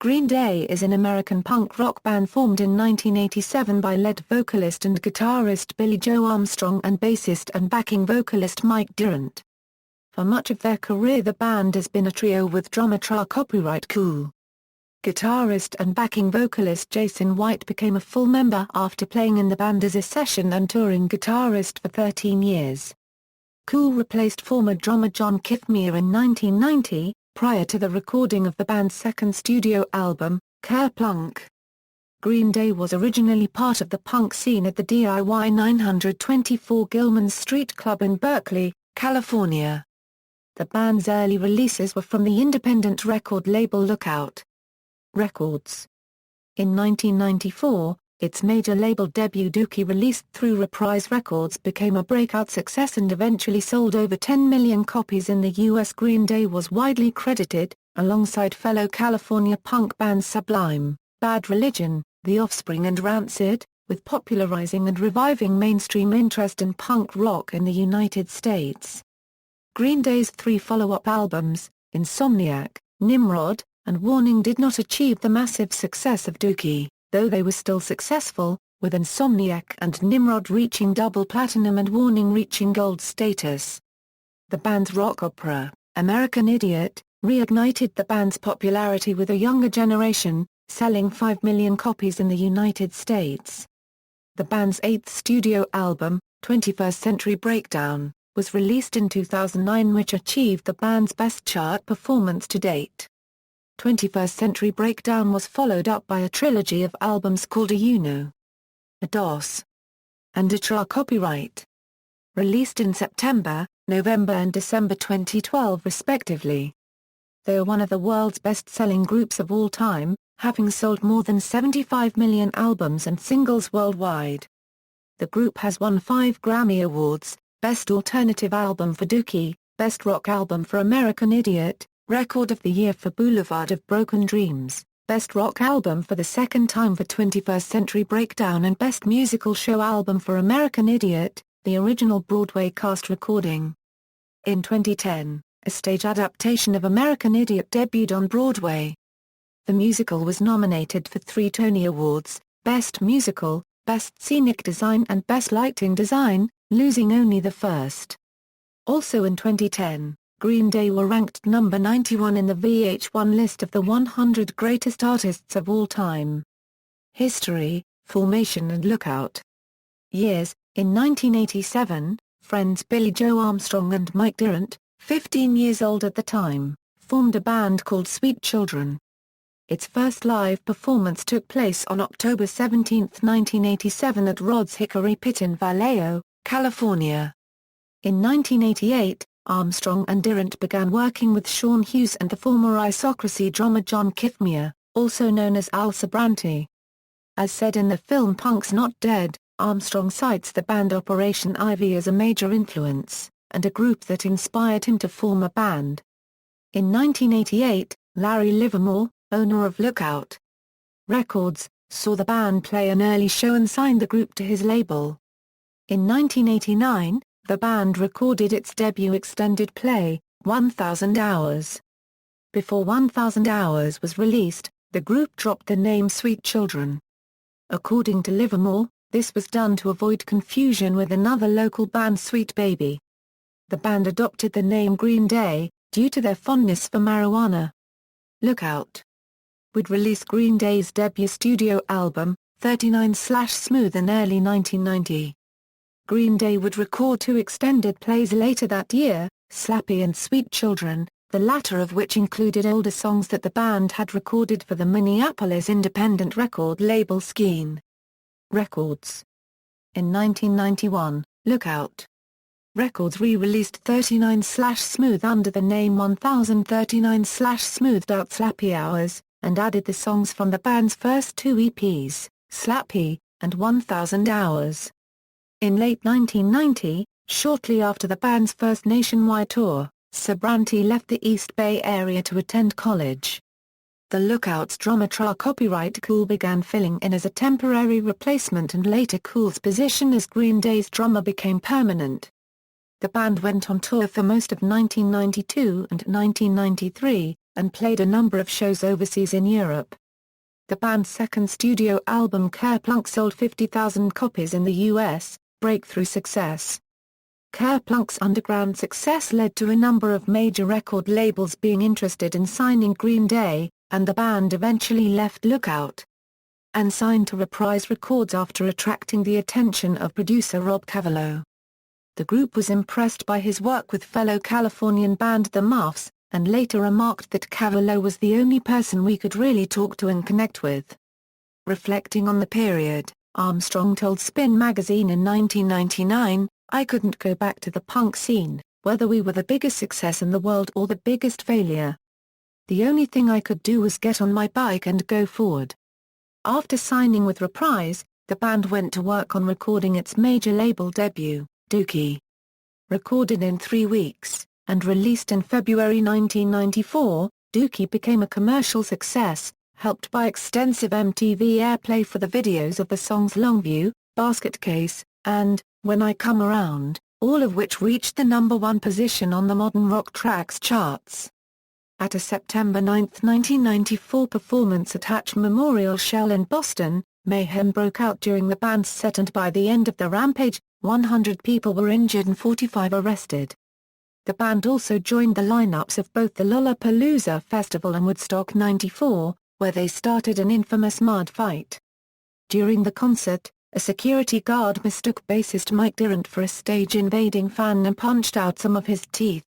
Green Day is an American punk rock band formed in 1987 by lead vocalist and guitarist Billie Joe Armstrong and bassist and backing vocalist Mike Dirnt. For much of their career the band has been a trio with drummer Tré Cool. Guitarist and backing vocalist Jason White became a full member after playing in the band as a session and touring guitarist for 13 years. Cool replaced former drummer John Kiffmeyer in 1990, prior to the recording of the band's second studio album, Kerplunk. Green Day was originally part of the punk scene at the DIY 924 Gilman Street club in Berkeley, California. The band's early releases were from the independent record label Lookout Records. In 1994, its major label debut Dookie, released through Reprise Records, became a breakout success and eventually sold over 10 million copies in the US. Green Day was widely credited, alongside fellow California punk bands Sublime, Bad Religion, The Offspring and Rancid, with popularizing and reviving mainstream interest in punk rock in the United States. Green Day's three follow-up albums, Insomniac, Nimrod, and Warning, did not achieve the massive success of Dookie, though they were still successful, with Insomniac and Nimrod reaching double platinum and Warning reaching gold status. The band's rock opera, American Idiot, reignited the band's popularity with a younger generation, selling 5 million copies in the United States. The band's eighth studio album, 21st Century Breakdown, was released in 2009, which achieved the band's best chart performance to date. 21st Century Breakdown was followed up by a trilogy of albums called A Uno, A Dos, and A Tré Cool, released in September, November and December 2012 respectively. They are one of the world's best-selling groups of all time, having sold more than 75 million albums and singles worldwide. The group has won 5 Grammy Awards: Best Alternative Album for Dookie, Best Rock Album for American Idiot, Record of the Year for Boulevard of Broken Dreams, Best Rock Album for the second time for 21st Century Breakdown, and Best Musical Show Album for American Idiot, the original Broadway cast recording. In 2010, a stage adaptation of American Idiot debuted on Broadway. The musical was nominated for 3 Tony Awards, Best Musical, Best Scenic Design and Best Lighting Design, losing only the first. Also in 2010, Green Day were ranked number 91 in the VH1 list of the 100 greatest artists of all time. History, formation and lookout. Years: in 1987, friends Billie Joe Armstrong and Mike Dirnt, 15 years old at the time, formed a band called Sweet Children. Its first live performance took place on October 17, 1987 at Rod's Hickory Pit in Vallejo, California. In 1988, Armstrong and Dirnt began working with Sean Hughes and the former Isocracy drummer John Kiffmeyer, also known as Al Sabranti. As said in the film Punk's Not Dead, Armstrong cites the band Operation Ivy as a major influence, and a group that inspired him to form a band. In 1988, Larry Livermore, owner of Lookout Records, saw the band play an early show and signed the group to his label. In 1989, the band recorded its debut extended play, 1,000 Hours. Before 1,000 Hours was released, the group dropped the name Sweet Children. According to Livermore, this was done to avoid confusion with another local band Sweet Baby. The band adopted the name Green Day, due to their fondness for marijuana. Lookout would release Green Day's debut studio album, 39/Smooth, in early 1990. Green Day would record 2 extended plays later that year, Slappy and Sweet Children, the latter of which included older songs that the band had recorded for the Minneapolis independent record label Skein Records. In 1991, Lookout Records re-released 39/Smooth under the name 1039/Smooth Slappy Hours, and added the songs from the band's first 2 EPs, Slappy and 1,000 Hours. In late 1990, shortly after the band's first nationwide tour, Sabranti left the East Bay area to attend college. The Lookout's drummer Tré Cool began filling in as a temporary replacement, and later Cool's position as Green Day's drummer became permanent. The band went on tour for most of 1992 and 1993, and played a number of shows overseas in Europe. The band's second studio album Kerplunk sold 50,000 copies in the US, breakthrough success. Kerplunk's underground success led to a number of major record labels being interested in signing Green Day, and the band eventually left Lookout and signed to Reprise Records after attracting the attention of producer Rob Cavallo. The group was impressed by his work with fellow Californian band The Muffs, and later remarked that Cavallo was the only person we could really talk to and connect with. Reflecting on the period, Armstrong told Spin magazine in 1999, "I couldn't go back to the punk scene, whether we were the biggest success in the world or the biggest failure. The only thing I could do was get on my bike and go forward." After signing with Reprise, the band went to work on recording its major label debut, Dookie. Recorded in 3 weeks, and released in February 1994, Dookie became a commercial success, helped by extensive MTV airplay for the videos of the songs Longview, Basket Case, and When I Come Around, all of which reached the #1 position on the Modern Rock Tracks charts. At a September 9, 1994 performance at Hatch Memorial Shell in Boston, mayhem broke out during the band's set, and by the end of the rampage, 100 people were injured and 45 arrested. The band also joined the lineups of both the Lollapalooza Festival and Woodstock '94, where they started an infamous mud fight. During the concert, a security guard mistook bassist Mike Dirnt for a stage-invading fan and punched out some of his teeth.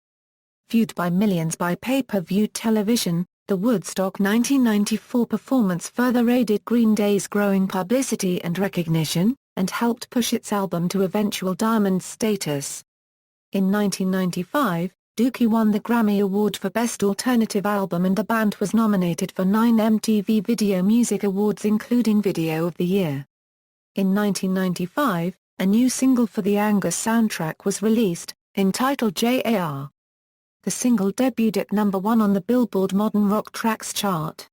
Viewed by millions by pay-per-view television, the Woodstock 1994 performance further aided Green Day's growing publicity and recognition, and helped push its album to eventual diamond status. In 1995, Dookie won the Grammy Award for Best Alternative Album, and the band was nominated for 9 MTV Video Music Awards including Video of the Year. In 1995, a new single for the Angus soundtrack was released, entitled J.A.R. The single debuted at #1 on the Billboard Modern Rock Tracks chart.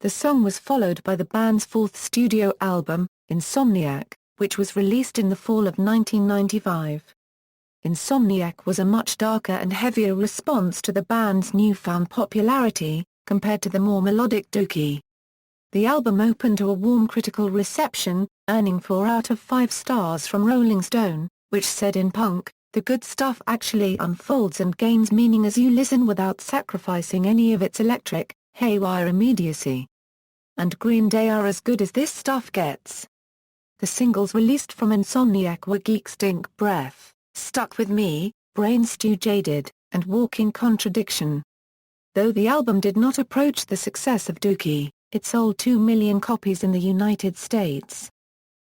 The song was followed by the band's fourth studio album, Insomniac, which was released in the fall of 1995. Insomniac was a much darker and heavier response to the band's newfound popularity, compared to the more melodic Dookie. The album opened to a warm critical reception, earning 4 out of 5 stars from Rolling Stone, which said in punk, "The good stuff actually unfolds and gains meaning as you listen without sacrificing any of its electric, haywire immediacy. And Green Day are as good as this stuff gets." The singles released from Insomniac were Geek Stink Breath, Stuck With Me, Brain Stew Jaded, and Walking Contradiction. Though the album did not approach the success of Dookie, it sold 2 million copies in the United States.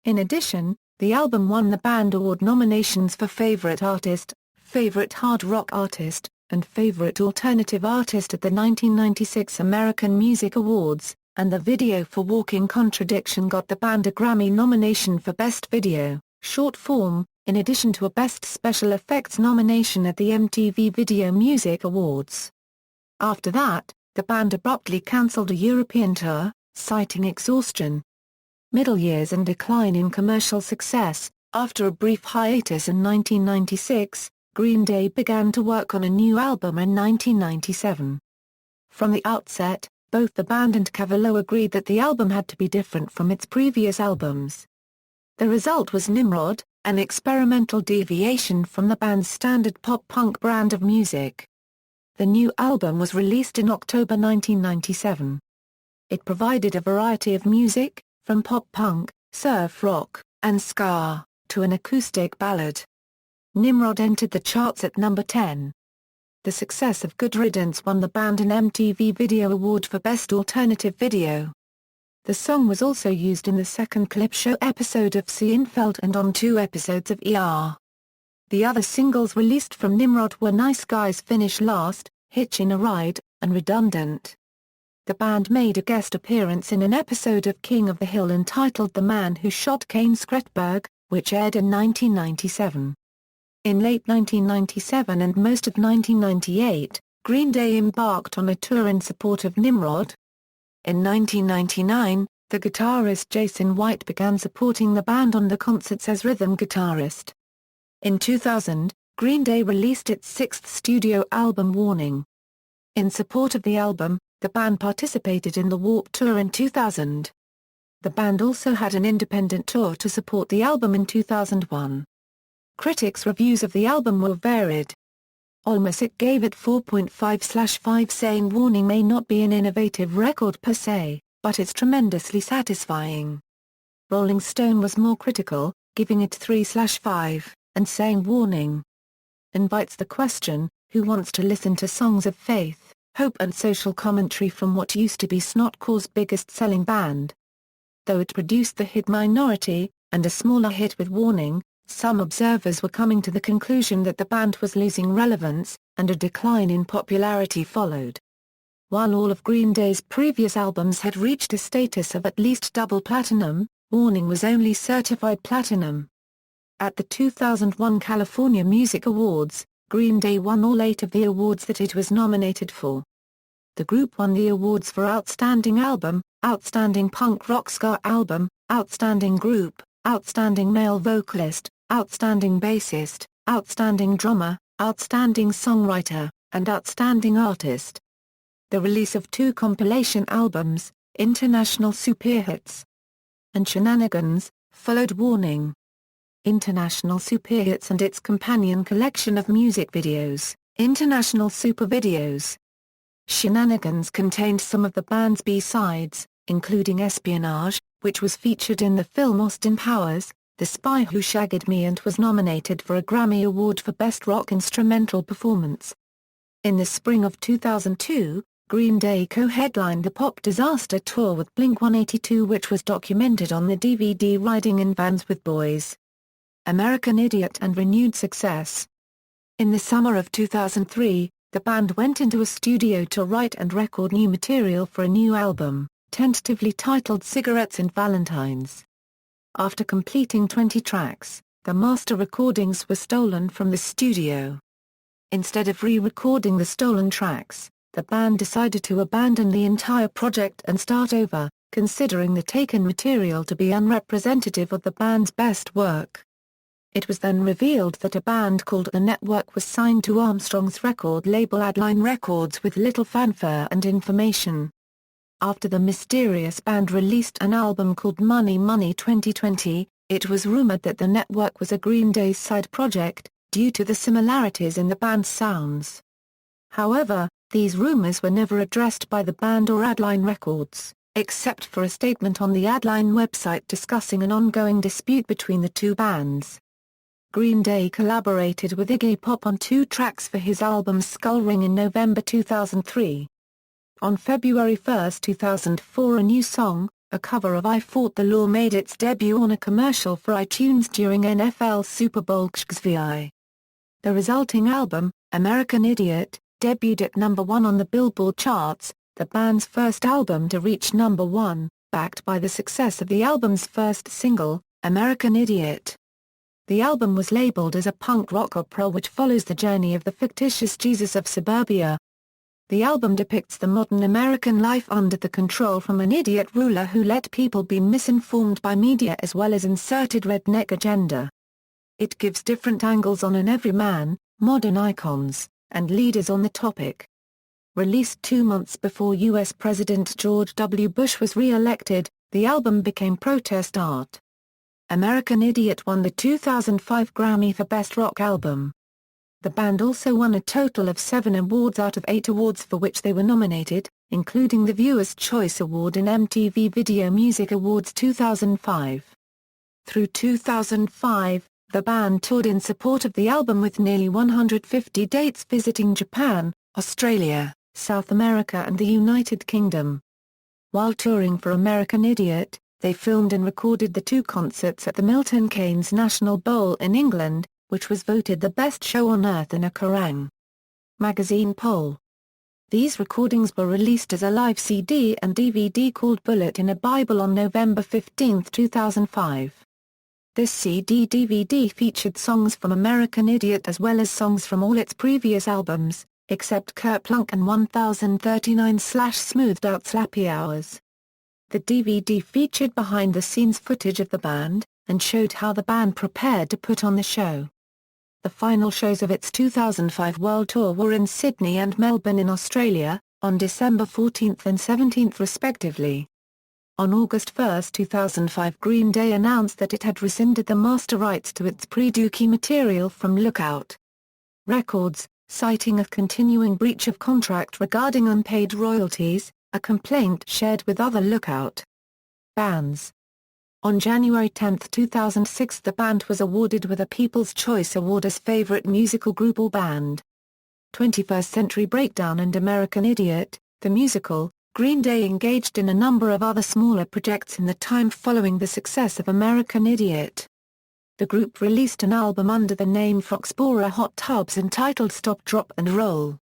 In addition, the album won the Band Award nominations for Favorite Artist, Favorite Hard Rock Artist, and Favorite Alternative Artist at the 1996 American Music Awards, and the video for Walking Contradiction got the band a Grammy nomination for Best Video, Short Form, in addition to a Best Special Effects nomination at the MTV Video Music Awards. After that, the band abruptly cancelled a European tour, citing exhaustion. Middle years and decline in commercial success. After a brief hiatus in 1996, Green Day began to work on a new album in 1997. From the outset, both the band and Cavallo agreed that the album had to be different from its previous albums. The result was Nimrod, an experimental deviation from the band's standard pop-punk brand of music. The new album was released in October 1997. It provided a variety of music, from pop-punk, surf rock, and ska, to an acoustic ballad. Nimrod entered the charts at number 10. The success of Good Riddance won the band an MTV Video Award for Best Alternative Video. The song was also used in the second clip show episode of Seinfeld and on 2 episodes of ER. The other singles released from Nimrod were Nice Guys Finish Last, Hitchin' a Ride, and Redundant. The band made a guest appearance in an episode of King of the Hill entitled The Man Who Shot Kane Skretberg, which aired in 1997. In late 1997 and most of 1998, Green Day embarked on a tour in support of Nimrod. In 1999, the guitarist Jason White began supporting the band on the concerts as rhythm guitarist. In 2000, Green Day released its 6th studio album Warning. In support of the album, the band participated in the Warped Tour in 2000. The band also had an independent tour to support the album in 2001. Critics' reviews of the album were varied. AllMusic gave it 4.5/5, saying Warning may not be an innovative record per se, but it's tremendously satisfying. Rolling Stone was more critical, giving it 3/5, and saying Warning invites the question, who wants to listen to songs of faith, hope and social commentary from what used to be Snotcore's biggest-selling band? Though it produced the hit Minority, and a smaller hit with Warning, some observers were coming to the conclusion that the band was losing relevance, and a decline in popularity followed. While all of Green Day's previous albums had reached a status of at least double platinum, Warning was only certified platinum. At the 2001 California Music Awards, Green Day won all 8 of the awards that it was nominated for. The group won the awards for Outstanding Album, Outstanding Punk Rock Ska Album, Outstanding Group, Outstanding Male Vocalist, Outstanding Bassist, Outstanding Drummer, Outstanding Songwriter, and Outstanding Artist. The release of 2 compilation albums, International Superhits and Shenanigans, followed Warning. International Superhits and its companion collection of music videos, International Super Videos. Shenanigans contained some of the band's B-sides, including Espionage, which was featured in the film Austin Powers, The Spy Who Shagged Me, and was nominated for a Grammy Award for Best Rock Instrumental Performance. In the spring of 2002, Green Day co-headlined the Pop Disaster Tour with Blink-182, which was documented on the DVD Riding in Vans with Boys, American Idiot, and renewed success. In the summer of 2003, the band went into a studio to write and record new material for a new album, tentatively titled Cigarettes and Valentines. After completing 20 tracks, the master recordings were stolen from the studio. Instead of re-recording the stolen tracks, the band decided to abandon the entire project and start over, considering the taken material to be unrepresentative of the band's best work. It was then revealed that a band called The Network was signed to Armstrong's record label Adline Records with little fanfare and information. After the mysterious band released an album called Money Money 2020, it was rumored that The Network was a Green Day side project, due to the similarities in the band's sounds. However, these rumors were never addressed by the band or Adline Records, except for a statement on the Adline website discussing an ongoing dispute between the two bands. Green Day collaborated with Iggy Pop on 2 tracks for his album Skull Ring in November 2003. On February 1, 2004, a new song, a cover of I Fought the Law, made its debut on a commercial for iTunes during NFL Super Bowl XXVI. The resulting album, American Idiot, debuted at number 1 on the Billboard charts, the band's first album to reach number 1, backed by the success of the album's first single, American Idiot. The album was labeled as a punk rock opera which follows the journey of the fictitious Jesus of suburbia. The album depicts the modern American life under the control from an idiot ruler who let people be misinformed by media as well as inserted redneck agenda. It gives different angles on an everyman, modern icons, and leaders on the topic. Released 2 months before U.S. President George W. Bush was re-elected, the album became protest art. American Idiot won the 2005 Grammy for Best Rock Album. The band also won a total of 7 awards out of 8 awards for which they were nominated, including the Viewer's Choice Award in MTV Video Music Awards 2005. Through 2005, the band toured in support of the album with nearly 150 dates visiting Japan, Australia, South America and the United Kingdom. While touring for American Idiot, they filmed and recorded the 2 concerts at the Milton Keynes National Bowl in England, which was voted the best show on earth in a Kerrang! Magazine poll. These recordings were released as a live CD and DVD called Bullet in a Bible on November 15, 2005. This CD-DVD featured songs from American Idiot as well as songs from all its previous albums, except Kerplunk and 1039/Smoothed Out Slappy Hours. The DVD featured behind-the-scenes footage of the band, and showed how the band prepared to put on the show. The final shows of its 2005 World Tour were in Sydney and Melbourne in Australia, on December 14 and 17 respectively. On August 1, 2005, Green Day announced that it had rescinded the master rights to its pre-Dookie material from Lookout Records, citing a continuing breach of contract regarding unpaid royalties, a complaint shared with other Lookout bands. On January 10, 2006, the band was awarded with a People's Choice Award as Favorite Musical Group or Band. 21st Century Breakdown and American Idiot, the musical. Green Day engaged in a number of other smaller projects in the time following the success of American Idiot. The group released an album under the name Foxborough Hot Tubs entitled Stop Drop and Roll.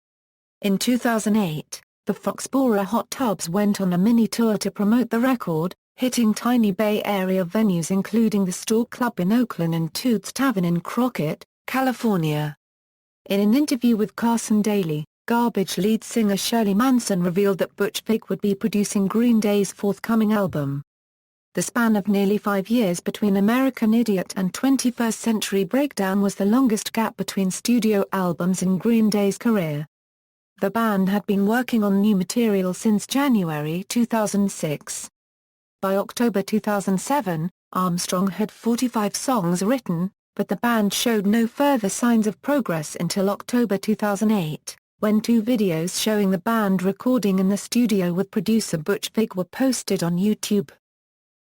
In 2008, the Foxborough Hot Tubs went on a mini-tour to promote the record, hitting tiny Bay Area venues including the Stork Club in Oakland and Toots Tavern in Crockett, California. In an interview with Carson Daly, Garbage lead singer Shirley Manson revealed that Butch Vig would be producing Green Day's forthcoming album. The span of nearly 5 years between American Idiot and 21st Century Breakdown was the longest gap between studio albums in Green Day's career. The band had been working on new material since January 2006. By October 2007, Armstrong had 45 songs written, but the band showed no further signs of progress until October 2008. When 2 videos showing the band recording in the studio with producer Butch Vig were posted on YouTube.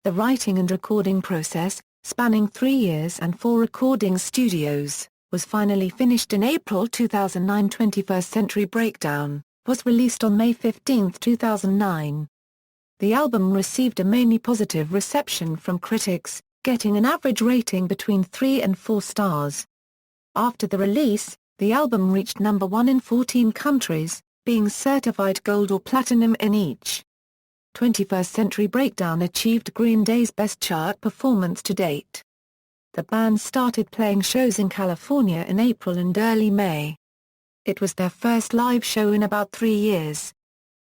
The writing and recording process, spanning 3 years and 4 recording studios, was finally finished in April 2009. 21st Century Breakdown was released on May 15, 2009. The album received a mainly positive reception from critics, getting an average rating between 3 and 4 stars. After the release, the album reached number 1 in 14 countries, being certified gold or platinum in each. 21st Century Breakdown achieved Green Day's best chart performance to date. The band started playing shows in California in April and early May. It was their first live show in about 3 years.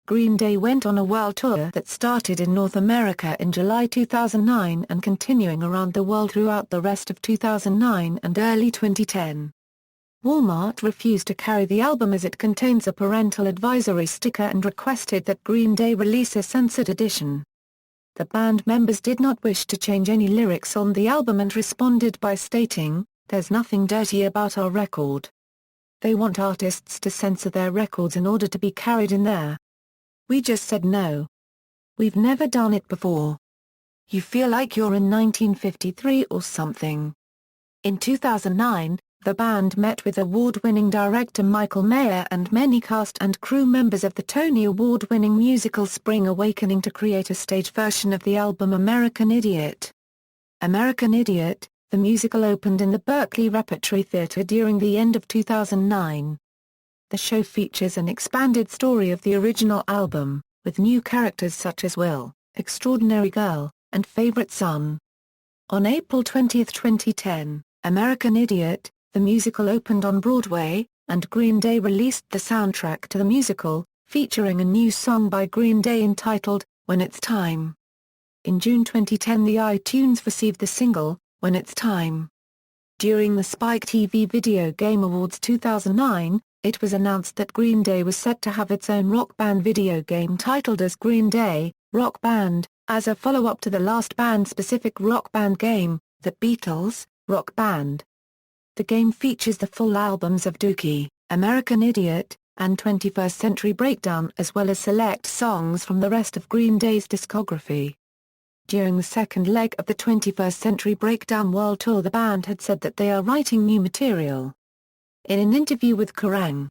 Green Day went on a world tour that started in North America in July 2009 and continuing around the world throughout the rest of 2009 and early 2010. Walmart refused to carry the album as it contains a parental advisory sticker and requested that Green Day release a censored edition. The band members did not wish to change any lyrics on the album and responded by stating, "There's nothing dirty about our record. They want artists to censor their records in order to be carried in there. We just said no. We've never done it before. You feel like you're in 1953 or something." In 2009, the band met with award-winning director Michael Mayer and many cast and crew members of the Tony Award-winning musical Spring Awakening to create a stage version of the album American Idiot. American Idiot, the musical opened in the Berkeley Repertory Theatre during the end of 2009. The show features an expanded story of the original album, with new characters such as Will, Extraordinary Girl, and Favorite Son. On April 20, 2010, American Idiot, the musical opened on Broadway, and Green Day released the soundtrack to the musical, featuring a new song by Green Day entitled, When It's Time. In June 2010 the iTunes received the single, When It's Time. During the Spike TV Video Game Awards 2009, it was announced that Green Day was set to have its own rock band video game titled as Green Day, Rock Band, as a follow-up to the last band-specific rock band game, The Beatles, Rock Band. The game features the full albums of Dookie, American Idiot, and 21st Century Breakdown as well as select songs from the rest of Green Day's discography. During the second leg of the 21st Century Breakdown World Tour the band had said that they are writing new material. In an interview with Kerrang!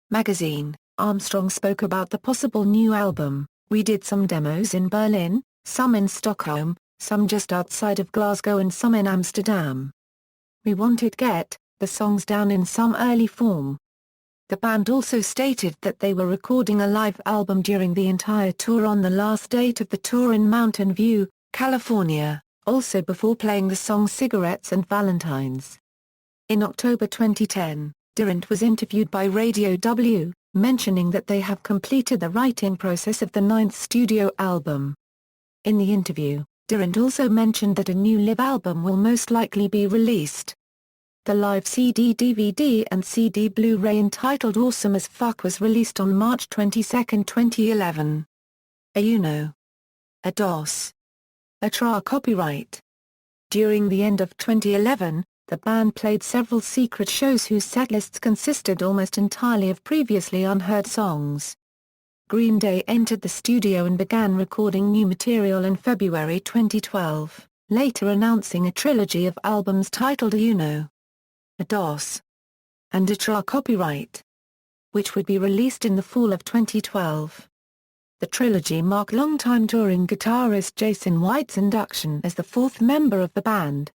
Magazine, Armstrong spoke about the possible new album. "We did some demos in Berlin, some in Stockholm, some just outside of Glasgow and some in Amsterdam. We wanted get the songs down in some early form." The band also stated that they were recording a live album during the entire tour on the last date of the tour in Mountain View, California, also before playing the song Cigarettes and Valentines. In October 2010, Dirnt was interviewed by Radio W, mentioning that they have completed the writing process of the 9th studio album. In the interview, Dirnt also mentioned that a new live album will most likely be released. The live CD, DVD and CD Blu-ray entitled Awesome as Fuck was released on March 22, 2011. A DOS. A Tré copyright. During the end of 2011, the band played several secret shows whose setlists consisted almost entirely of previously unheard songs. Green Day entered the studio and began recording new material in February 2012, later announcing a trilogy of albums titled A DOS and a Tré copyright, which would be released in the fall of 2012. The trilogy marked longtime touring guitarist Jason White's induction as the fourth member of the band.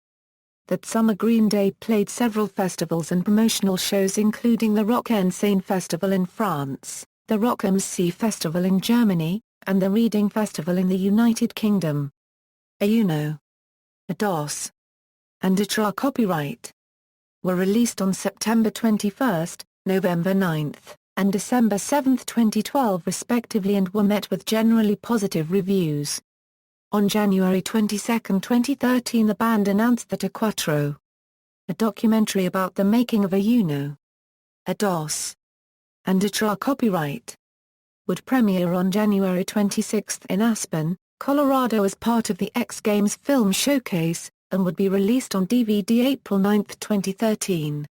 That summer Green Day played several festivals and promotional shows including the Rock en Seine Festival in France, the Rock am See Festival in Germany, and the Reading Festival in the United Kingdom. A DOS and a Tré copyright were released on September 21, November 9, and December 7, 2012 respectively, and were met with generally positive reviews. On January 22, 2013 the band announced that a documentary about the making of a DOS and a Tré copyright would premiere on January 26 in Aspen, Colorado as part of the X Games Film Showcase, and would be released on DVD April 9, 2013.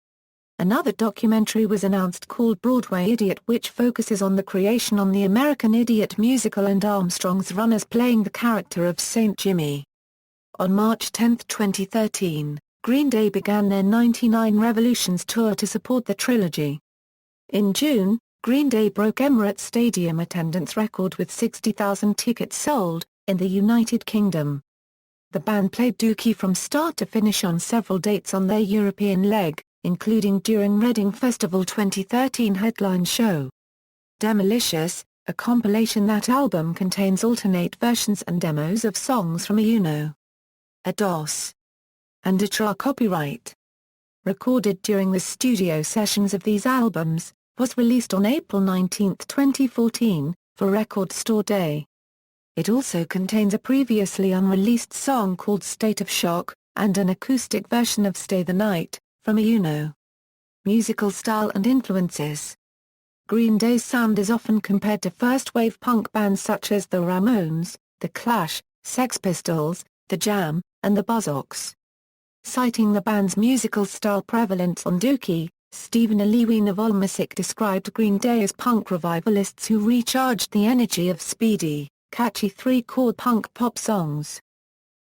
Another documentary was announced called Broadway Idiot, which focuses on the creation on the American Idiot musical and Armstrong's run as playing the character of St. Jimmy. On March 10, 2013, Green Day began their 99 Revolutions tour to support the trilogy. In June, Green Day broke Emirates Stadium attendance record with 60,000 tickets sold, in the United Kingdom. The band played Dookie from start to finish on several dates on their European leg, including during Reading Festival 2013 headline show. Demolicious, a compilation. That album contains alternate versions and demos of songs from a DOS and a Tré copyright. Recorded during the studio sessions of these albums, was released on April 19, 2014, for Record Store Day. It also contains a previously unreleased song called State of Shock, and an acoustic version of Stay the Night, from a musical style and influences. Green Day's sound is often compared to first-wave punk bands such as the Ramones, The Clash, Sex Pistols, The Jam, and the Buzzcocks. Citing the band's musical style prevalence on Dookie, Stephen Aliwi of Allmusic described Green Day as punk revivalists who recharged the energy of speedy, catchy three-chord punk pop songs.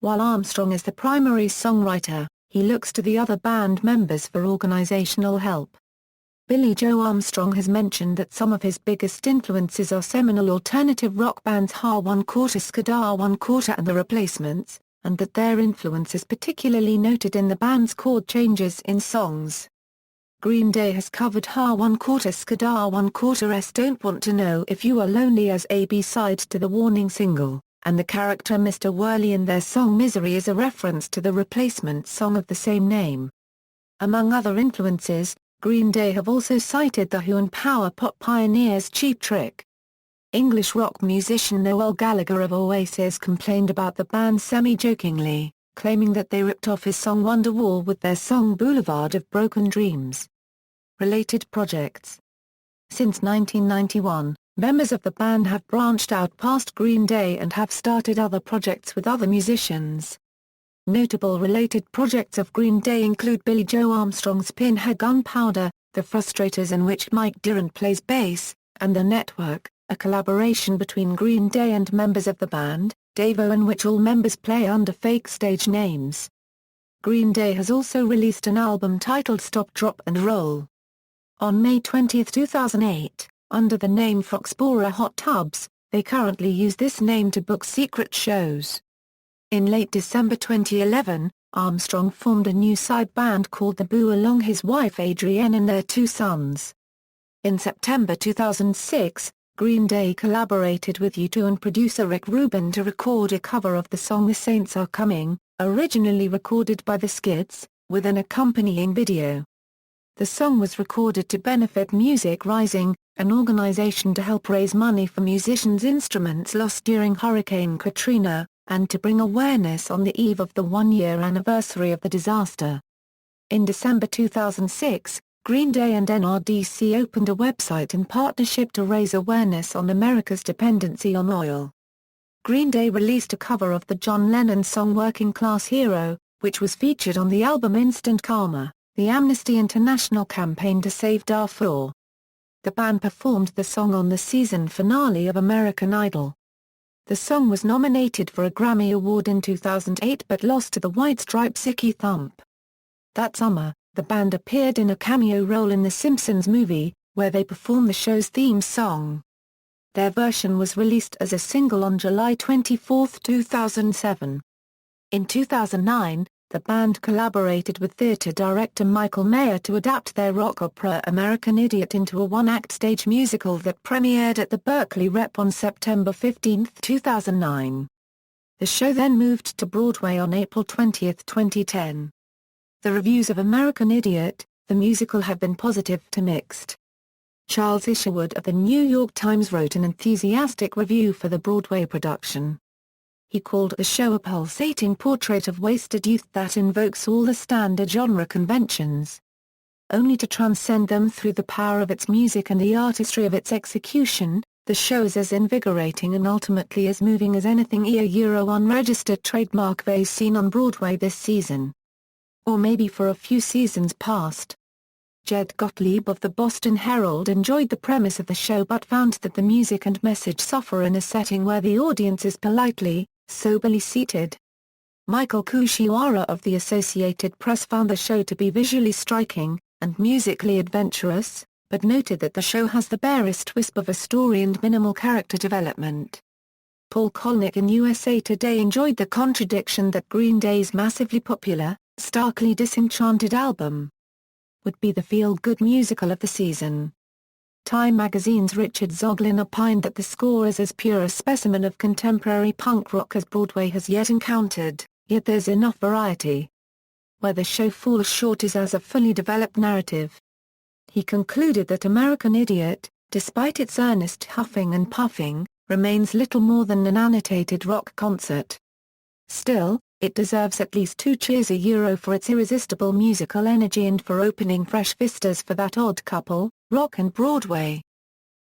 While Armstrong is the primary songwriter, he looks to the other band members for organizational help. Billie Joe Armstrong has mentioned that some of his biggest influences are seminal alternative rock bands Ha One Quarter, Skadar One Quarter and The Replacements, and that their influence is particularly noted in the band's chord changes in songs. Green Day has covered Ha One Quarter, Skadar One Quarter's Don't Want to Know If You Are Lonely as a B-side to the Warning single, and the character Mr. Whirly in their song Misery is a reference to the Replacement song of the same name. Among other influences, Green Day have also cited The Who and power pop pioneers Cheap Trick. English rock musician Noel Gallagher of Oasis complained about the band semi-jokingly, claiming that they ripped off his song Wonderwall with their song Boulevard of Broken Dreams. Related projects. Since 1991, members of the band have branched out past Green Day and have started other projects with other musicians. Notable related projects of Green Day include Billie Joe Armstrong's Pinhead Gunpowder, The Frustrators in which Mike Dirnt plays bass, and The Network, a collaboration between Green Day and members of the band, Davo, in which all members play under fake stage names. Green Day has also released an album titled Stop Drop and Roll. On May 20, 2008, under the name Foxborough Hot Tubs, they currently use this name to book secret shows. In late December 2011, Armstrong formed a new side band called The Boo along his wife Adrienne and their two sons. In September 2006, Green Day collaborated with U2 and producer Rick Rubin to record a cover of the song The Saints Are Coming, originally recorded by the Skids, with an accompanying video. The song was recorded to benefit Music Rising, an organization to help raise money for musicians' instruments lost during Hurricane Katrina, and to bring awareness on the eve of the one-year anniversary of the disaster. In December 2006, Green Day and NRDC opened a website in partnership to raise awareness on America's dependency on oil. Green Day released a cover of the John Lennon song Working Class Hero, which was featured on the album Instant Karma, the Amnesty International campaign to save Darfur. The band performed the song on the season finale of American Idol. The song was nominated for a Grammy Award in 2008 but lost to the White Stripes' Icky Thump. That summer, the band appeared in a cameo role in The Simpsons movie, where they performed the show's theme song. Their version was released as a single on July 24, 2007. In 2009, the band collaborated with theater director Michael Mayer to adapt their rock opera American Idiot into a one-act stage musical that premiered at the Berkeley Rep on September 15, 2009. The show then moved to Broadway on April 20, 2010. The reviews of American Idiot, the musical, have been positive to mixed. Charles Isherwood of the New York Times wrote an enthusiastic review for the Broadway production. He called the show a pulsating portrait of wasted youth that invokes all the standard genre conventions, only to transcend them through the power of its music and the artistry of its execution. The show is as invigorating and ultimately as moving as anything Euro unregistered trademark they've seen on Broadway this season. Or maybe for a few seasons past. Jed Gottlieb of the Boston Herald enjoyed the premise of the show but found that the music and message suffer in a setting where the audience is politely, soberly seated. Michael Kushiwara of the Associated Press found the show to be visually striking, and musically adventurous, but noted that the show has the barest wisp of a story and minimal character development. Paul Kolnick in USA Today enjoyed the contradiction that Green Day's massively popular, starkly disenchanted album would be the feel-good musical of the season. Time magazine's Richard Zoglin opined that the score is as pure a specimen of contemporary punk rock as Broadway has yet encountered, yet there's enough variety. Where the show falls short is as a fully developed narrative. He concluded that American Idiot, despite its earnest huffing and puffing, remains little more than an annotated rock concert. Still, it deserves at least 2 cheers Euro for its irresistible musical energy and for opening fresh vistas for that odd couple, rock and Broadway.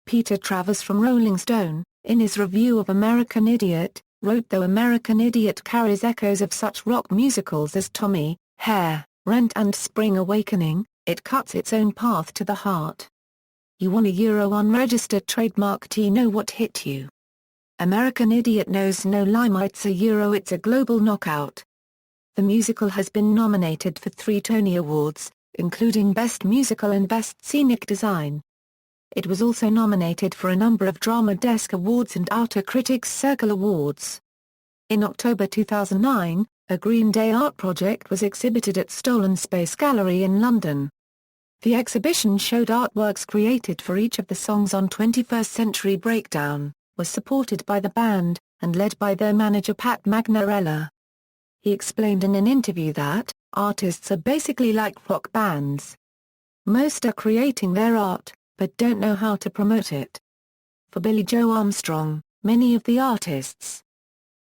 Peter Travers from Rolling Stone, in his review of American Idiot, wrote, though American Idiot carries echoes of such rock musicals as Tommy, Hair, Rent and Spring Awakening, it cuts its own path to the heart. You want a Euro unregistered trademark to know what hit you. American Idiot knows no limelight, it's a Euro, it's a global knockout. The musical has been nominated for 3 Tony Awards, including Best Musical and Best Scenic Design. It was also nominated for a number of Drama Desk Awards and Outer Critics Circle Awards. In October 2009, a Green Day art project was exhibited at Stolen Space Gallery in London. The exhibition showed artworks created for each of the songs on 21st Century Breakdown, was supported by the band, and led by their manager Pat Magnarella. He explained in an interview that, artists are basically like rock bands. Most are creating their art, but don't know how to promote it. For Billie Joe Armstrong, many of the artists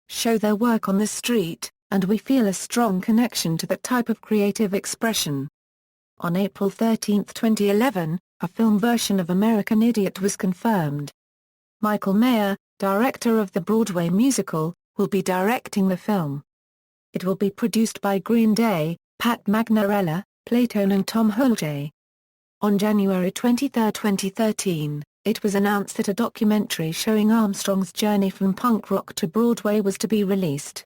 show their work on the street, and we feel a strong connection to that type of creative expression. On April 13, 2011, a film version of American Idiot was confirmed. Michael Mayer, director of the Broadway musical, will be directing the film. It will be produced by Green Day, Pat Magnarella, Playtone and Tom Holje. On January 23, 2013, it was announced that a documentary showing Armstrong's journey from punk rock to Broadway was to be released.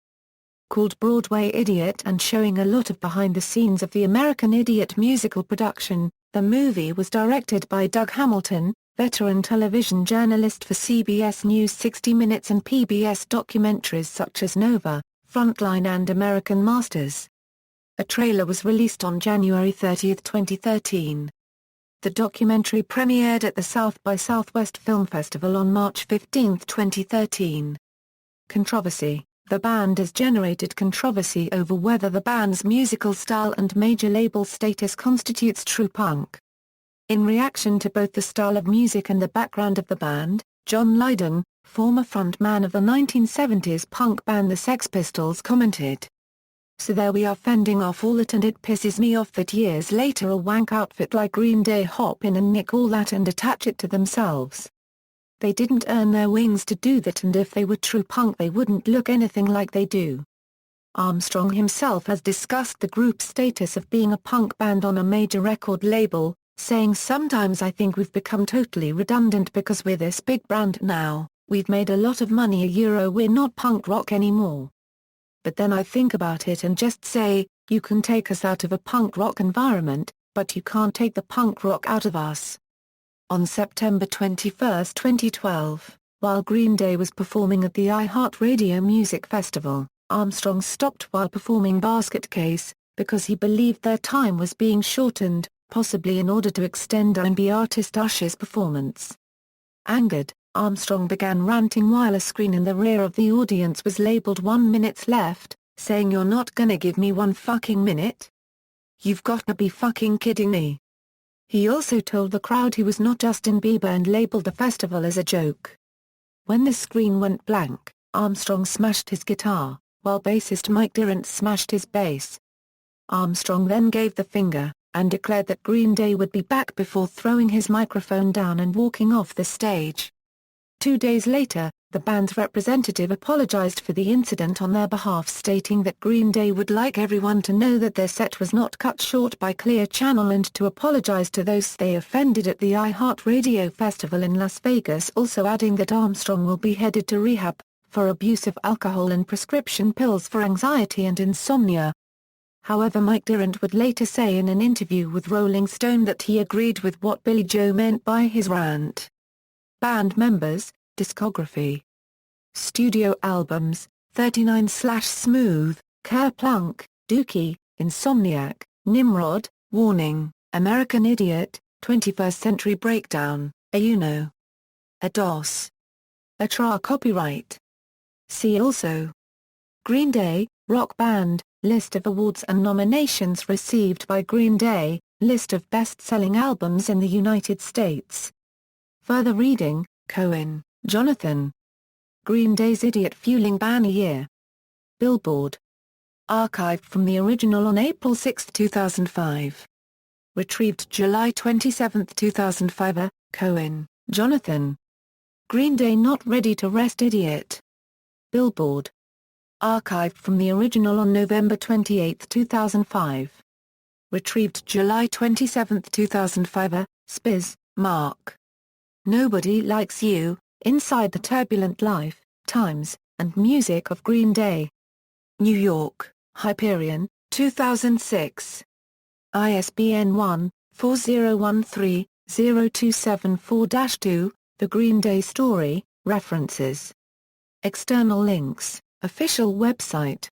Called Broadway Idiot and showing a lot of behind the scenes of the American Idiot musical production, the movie was directed by Doug Hamilton, veteran television journalist for CBS News 60 Minutes and PBS documentaries such as Nova, Frontline and American Masters. A trailer was released on January 30, 2013. The documentary premiered at the South by Southwest Film Festival on March 15, 2013. Controversy. The band has generated controversy over whether the band's musical style and major label status constitutes true punk. In reaction to both the style of music and the background of the band, John Lydon, former frontman of the 1970s punk band the Sex Pistols, commented, So there we are fending off all that, and it pisses me off that years later a wank outfit like Green Day hop in and nick all that and attach it to themselves. They didn't earn their wings to do that, and if they were true punk they wouldn't look anything like they do. Armstrong himself has discussed the group's status of being a punk band on a major record label, saying, "Sometimes I think we've become totally redundant because we're this big brand now, we've made a lot of money we're not punk rock anymore. But then I think about it and just say, you can take us out of a punk rock environment, but you can't take the punk rock out of us." On September 21, 2012, while Green Day was performing at the iHeartRadio Music Festival, Armstrong stopped while performing Basket Case, because he believed their time was being shortened, possibly in order to extend R&B artist Usher's performance. Angered, Armstrong began ranting while a screen in the rear of the audience was labeled 1 minute left, saying, "You're not gonna give me 1 fucking minute? You've got to be fucking kidding me." He also told the crowd he was not Justin Bieber and labeled the festival as a joke. When the screen went blank, Armstrong smashed his guitar, while bassist Mike Dirnt smashed his bass. Armstrong then gave the finger, and declared that Green Day would be back before throwing his microphone down and walking off the stage. 2 days later, the band's representative apologized for the incident on their behalf, stating that Green Day would like everyone to know that their set was not cut short by Clear Channel and to apologize to those they offended at the iHeartRadio Festival in Las Vegas, also adding that Armstrong will be headed to rehab for abuse of alcohol and prescription pills for anxiety and insomnia. However, Mike Dirnt would later say in an interview with Rolling Stone that he agreed with what Billie Joe meant by his rant. Band members, discography. Studio albums, 39/Smooth, Kerplunk, Dookie, Insomniac, Nimrod, Warning, American Idiot, 21st Century Breakdown, A DOS. A Tré Copyright. See also: Green Day, rock band, list of awards and nominations received by Green Day, list of best-selling albums in the United States. Further reading: Cohen, Jonathan. Green Day's Idiot Fueling Ban a Year. Billboard. Archived from the original on April 6, 2005. Retrieved July 27, 2005. Cohen, Jonathan. Green Day Not Ready to Rest Idiot. Billboard. Archived from the original on November 28, 2005. Retrieved July 27, 2005. Spiz, Mark. Nobody Likes You, Inside the Turbulent Life, Times, and Music of Green Day. New York, Hyperion, 2006. ISBN 1-4013-0274-2, The Green Day Story, References. External links, official website.